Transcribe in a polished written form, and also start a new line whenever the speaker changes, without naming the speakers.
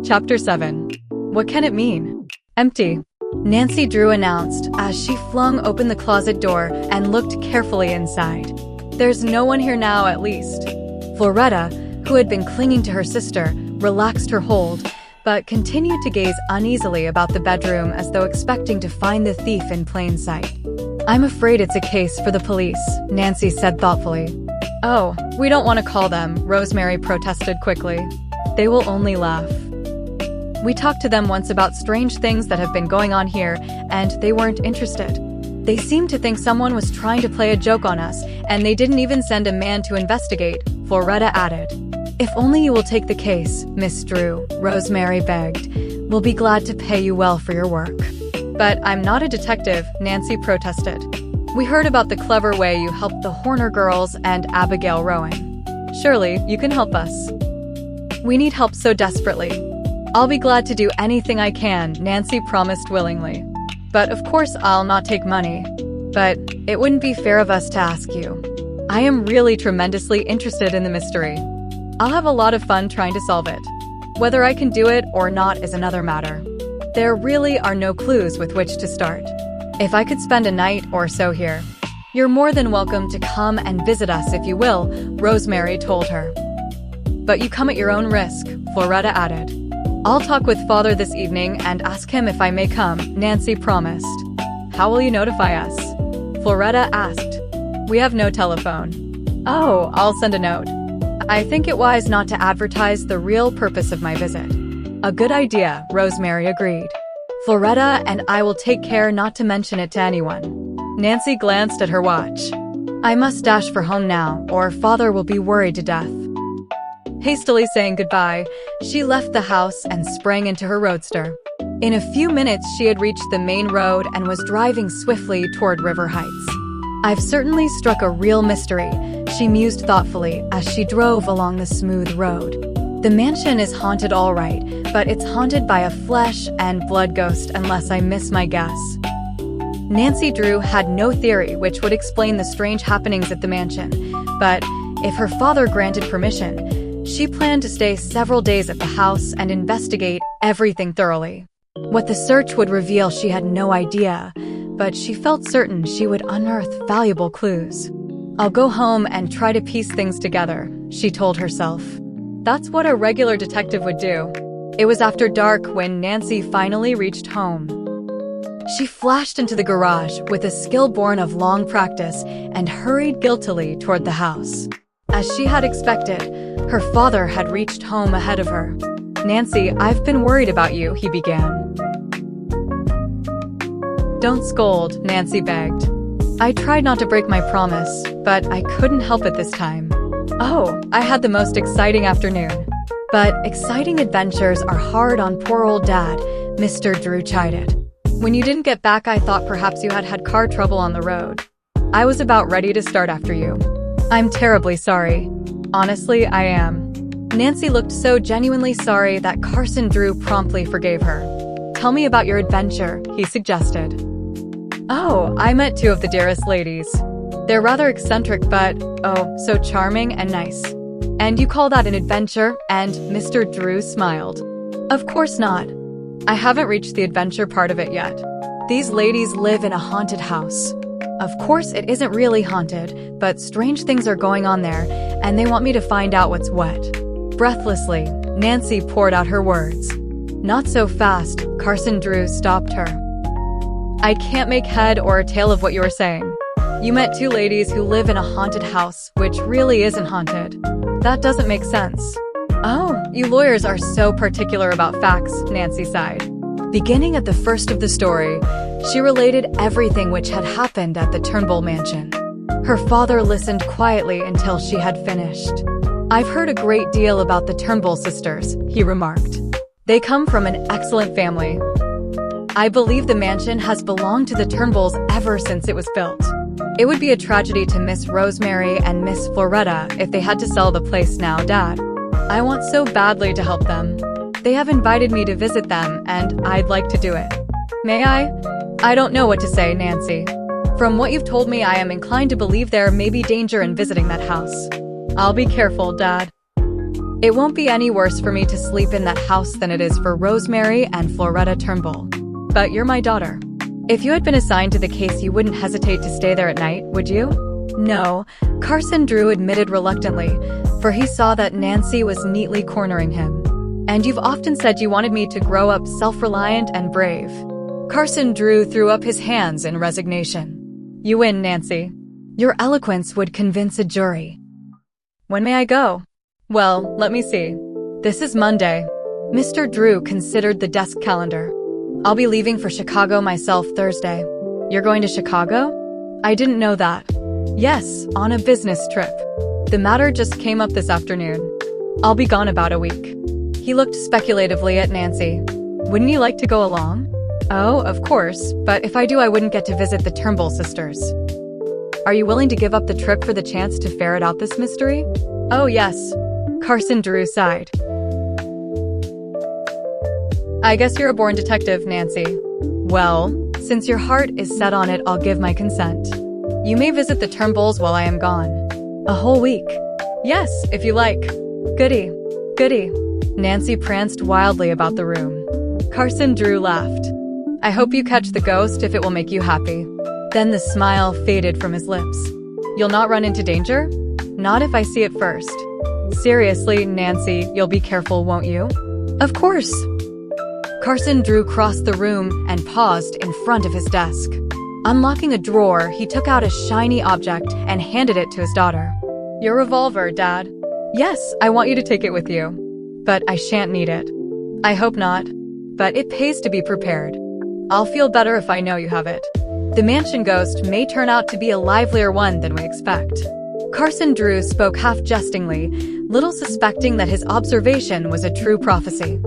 Chapter 7. What can it mean? Empty. Nancy Drew announced as she flung open the closet door and looked carefully inside. There's no one here now, at least. Floretta, who had been clinging to her sister, relaxed her hold, but continued to gaze uneasily about the bedroom as though expecting to find the thief in plain sight. I'm afraid it's a case for the police, Nancy said thoughtfully. Oh, we don't want to call them, Rosemary protested quickly. They will only laugh. We talked to them once about strange things that have been going on here, and they weren't interested. They seemed to think someone was trying to play a joke on us, and they didn't even send a man to investigate, Floretta added. If only you will take the case, Miss Drew, Rosemary begged. We'll be glad to pay you well for your work. But I'm not a detective, Nancy protested. We heard about the clever way you helped the Horner girls and Abigail Rowan. Surely, you can help us. We need help so desperately. I'll be glad to do anything I can, Nancy promised willingly. But of course I'll not take money. But it wouldn't be fair of us to ask you. I am really tremendously interested in the mystery. I'll have a lot of fun trying to solve it. Whether I can do it or not is another matter. There really are no clues with which to start. If I could spend a night or so here. You're more than welcome to come and visit us if you will, Rosemary told her. But you come at your own risk, Floretta added. I'll talk with Father this evening and ask him if I may come, Nancy promised. How will you notify us? Floretta asked. We have no telephone. Oh, I'll send a note. I think it wise not to advertise the real purpose of my visit. A good idea, Rosemary agreed. Floretta and I will take care not to mention it to anyone. Nancy glanced at her watch. I must dash for home now, or Father will be worried to death. Hastily saying goodbye, she left the house and sprang into her roadster. In a few minutes, she had reached the main road and was driving swiftly toward River Heights. I've certainly struck a real mystery, she mused thoughtfully as she drove along the smooth road. The mansion is haunted all right, but it's haunted by a flesh and blood ghost unless I miss my guess. Nancy Drew had no theory which would explain the strange happenings at the mansion, but if her father granted permission, she planned to stay several days at the house and investigate everything thoroughly. What the search would reveal she had no idea, but she felt certain she would unearth valuable clues. I'll go home and try to piece things together, she told herself. That's what a regular detective would do. It was after dark when Nancy finally reached home. She flashed into the garage with a skill born of long practice and hurried guiltily toward the house. As she had expected, her father had reached home ahead of her. Nancy, I've been worried about you, he began. Don't scold, Nancy begged. I tried not to break my promise, but I couldn't help it this time. Oh, I had the most exciting afternoon. But exciting adventures are hard on poor old Dad, Mr. Drew chided. When you didn't get back, I thought perhaps you had had car trouble on the road. I was about ready to start after you. I'm terribly sorry. Honestly, I am. Nancy looked so genuinely sorry that Carson Drew promptly forgave her. Tell me about your adventure, he suggested. Oh, I met two of the dearest ladies. They're rather eccentric but, oh, so charming and nice. And you call that an adventure? And Mr. Drew smiled. Of course not. I haven't reached the adventure part of it yet. These ladies live in a haunted house. Of course it isn't really haunted, but strange things are going on there, and they want me to find out what's what. Breathlessly, Nancy poured out her words. Not so fast, Carson Drew stopped her. I can't make head or tail of what you were saying. You met two ladies who live in a haunted house, which really isn't haunted. That doesn't make sense. Oh, you lawyers are so particular about facts, Nancy sighed. Beginning at the first of the story, she related everything which had happened at the Turnbull mansion. Her father listened quietly until she had finished. I've heard a great deal about the Turnbull sisters, he remarked. They come from an excellent family. I believe the mansion has belonged to the Turnbulls ever since it was built. It would be a tragedy to Miss Rosemary and Miss Floretta if they had to sell the place now, Dad. I want so badly to help them. They have invited me to visit them, and I'd like to do it. May I? I don't know what to say, Nancy. From what you've told me, I am inclined to believe there may be danger in visiting that house. I'll be careful, Dad. It won't be any worse for me to sleep in that house than it is for Rosemary and Floretta Turnbull. But you're my daughter. If you had been assigned to the case, you wouldn't hesitate to stay there at night, would you? No, Carson Drew admitted reluctantly, for he saw that Nancy was neatly cornering him. And you've often said you wanted me to grow up self-reliant and brave. Carson Drew threw up his hands in resignation. You win, Nancy. Your eloquence would convince a jury. When may I go? Well, let me see. This is Monday. Mr. Drew considered the desk calendar. I'll be leaving for Chicago myself Thursday. You're going to Chicago? I didn't know that. Yes, on a business trip. The matter just came up this afternoon. I'll be gone about a week. He looked speculatively at Nancy. Wouldn't you like to go along? Oh, of course, but if I do, I wouldn't get to visit the Turnbull sisters. Are you willing to give up the trip for the chance to ferret out this mystery? Oh, yes. Carson Drew sighed. I guess you're a born detective, Nancy. Well, since your heart is set on it, I'll give my consent. You may visit the Turnbulls while I am gone. A whole week. Yes, if you like. Goody. Goody. Nancy pranced wildly about the room. Carson Drew laughed. I hope you catch the ghost if it will make you happy. Then the smile faded from his lips. You'll not run into danger? Not if I see it first. Seriously, Nancy, you'll be careful, won't you? Of course. Carson Drew crossed the room and paused in front of his desk. Unlocking a drawer, he took out a shiny object and handed it to his daughter. Your revolver, Dad. Yes, I want you to take it with you. But I shan't need it. I hope not. But it pays to be prepared. I'll feel better if I know you have it. The mansion ghost may turn out to be a livelier one than we expect. Carson Drew spoke half jestingly, little suspecting that his observation was a true prophecy.